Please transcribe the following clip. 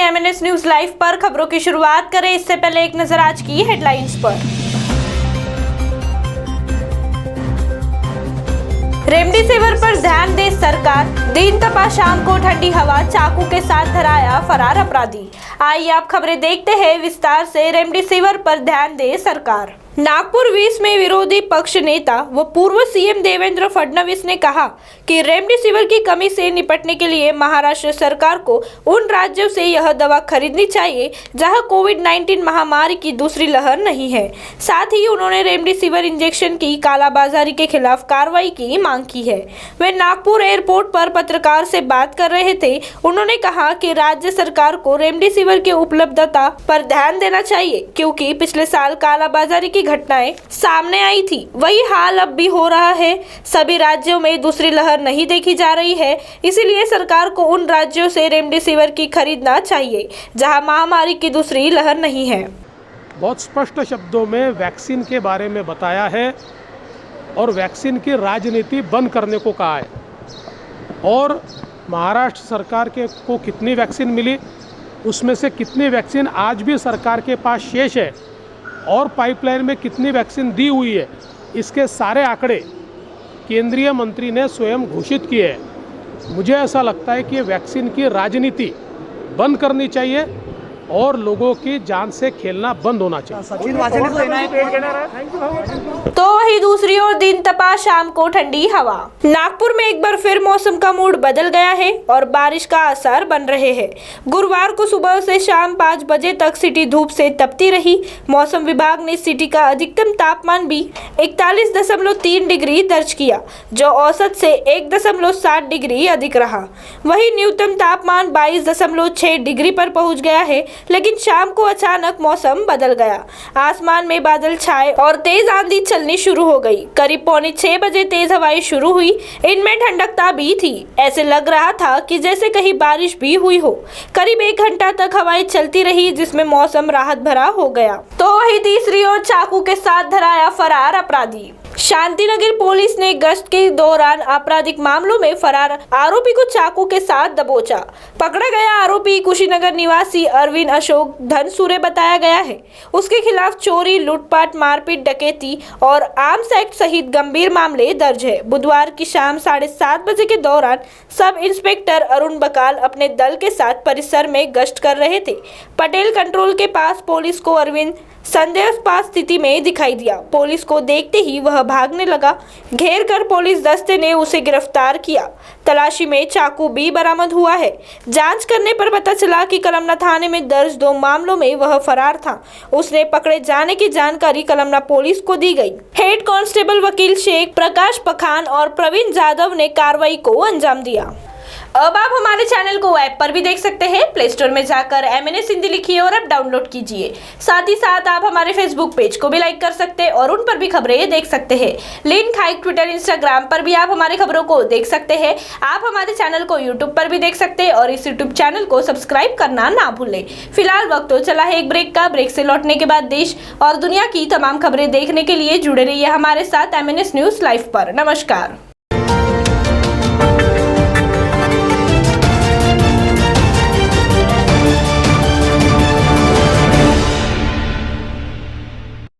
MNS news live पर खबरों की शुरुआत करें। इससे पहले एक नजर आज की हेडलाइंस पर। रेमडेसिविर पर ध्यान दे सरकार, दिन तपा शाम को ठंडी हवा, चाकू के साथ धराया फरार अपराधी। आइए आप खबरें देखते हैं विस्तार से। रेमडेसिविर पर ध्यान दे सरकार। नागपुर 20 में विरोधी पक्ष नेता व पूर्व सीएम देवेंद्र फडणवीस ने कहा कि रेमडेसिविर की कमी से निपटने के लिए महाराष्ट्र सरकार को उन राज्यों से यह दवा खरीदनी चाहिए जहां कोविड-19 महामारी की दूसरी लहर नहीं है। साथ ही उन्होंने रेमडेसिविर इंजेक्शन की कालाबाजारी के खिलाफ कार्रवाई की मांग की है। वे नागपुर एयरपोर्ट पर पत्रकार से बात कर रहे थे। उन्होंने कहा कि राज्य सरकार को रेमडेसिविर की उपलब्धता पर ध्यान देना चाहिए, क्योंकि पिछले साल कालाबाजारी की घटनाएं सामने आई थी। वही हाल अब भी हो रहा है। सभी राज्यों में दूसरी लहर नहीं देखी जा रही है, इसीलिए सरकार को उन राज्यों से रेमडेसिविर की खरीदना चाहिए जहां महामारी की दूसरी लहर नहीं है। बहुत स्पष्ट शब्दों में वैक्सीन के बारे में बताया है और वैक्सीन की राजनीति बंद करने को कहा है। और महाराष्ट्र सरकार को कितनी वैक्सीन मिली, उसमें से कितनी वैक्सीन आज भी सरकार के पास शेष है और पाइपलाइन में कितनी वैक्सीन दी हुई है, इसके सारे आंकड़े केंद्रीय मंत्री ने स्वयं घोषित किए हैं। मुझे ऐसा लगता है कि वैक्सीन की राजनीति बंद करनी चाहिए और लोगों की जान से खेलना बंद होना चाहिए। तो वही दूसरी ओर दिन तपा शाम को ठंडी हवा। नागपुर में एक बार फिर मौसम का मूड बदल गया है और बारिश का असर बन रहे हैं। गुरुवार को सुबह से शाम 5 बजे तक सिटी धूप से तपती रही। मौसम विभाग ने सिटी का अधिकतम तापमान भी 41.3 डिग्री दर्ज किया, जो औसत से 1.7 डिग्री अधिक रहा। वही न्यूनतम तापमान 22.6 डिग्री पर पहुंच गया है। लेकिन शाम को अचानक मौसम बदल गया। आसमान में बादल छाए और तेज आंधी चलनी शुरू हो गई। करीब 5:45 बजे तेज हवाएं शुरू हुई। इनमें ठंडकता भी थी। ऐसे लग रहा था कि जैसे कहीं बारिश भी हुई हो। करीब 1 घंटा तक हवाएं चलती रही, जिसमें मौसम राहत भरा हो गया। तो वही तीसरी ओर चाकू के साथ धराया फरार अपराधी। शांतिनगर पुलिस ने गश्त के दौरान आपराधिक मामलों में फरार आरोपी को चाकू के साथ दबोचा। पकड़ा गया आरोपी कुशीनगर निवासी अरविंद अशोक धनसुरे बताया गया है। उसके खिलाफ चोरी, लूटपाट, मारपीट, डकैती और आर्म्स एक्ट सहित गंभीर मामले दर्ज है। बुधवार की शाम 7:30 बजे के दौरान सब इंस्पेक्टर अरुण बकाल अपने दल के साथ परिसर में गश्त कर रहे थे। पटेल कंट्रोल के पास पुलिस को अरविंद संदेहास्पद स्थिति में दिखाई दिया। पुलिस को देखते ही वह भागने लगा। घेर कर पुलिस दस्ते ने उसे गिरफ्तार किया। तलाशी में चाकू भी बरामद हुआ है। जांच करने पर पता चला कि कलमना थाने में दर्ज 2 मामलों में वह फरार था। उसने पकड़े जाने की जानकारी कलमना पुलिस को दी गई। हेड कांस्टेबल वकील शेख प्रकाश पखान और प्रवीण जाधव ने कार्रवाई को अंजाम दिया। अब आप हमारे चैनल को ऐप पर भी देख सकते हैं। प्ले स्टोर में जाकर एमएनएस हिंदी लिखिए और ऐप डाउनलोड कीजिए। साथ ही साथ आप हमारे फेसबुक पेज को भी लाइक कर सकते हैं और उन पर भी खबरें देख सकते हैं। लिंक हाइक ट्विटर, इंस्टाग्राम पर भी आप हमारे खबरों को देख सकते हैं। आप हमारे चैनल को यूट्यूब पर भी देख सकते हैं और इस यूट्यूब चैनल को सब्सक्राइब करना ना भूलें। फिलहाल वक्त तो चला है एक ब्रेक का। ब्रेक से लौटने के बाद देश और दुनिया की तमाम खबरें देखने के लिए जुड़े रहिए हमारे साथ एमएनएस न्यूज लाइव पर। नमस्कार।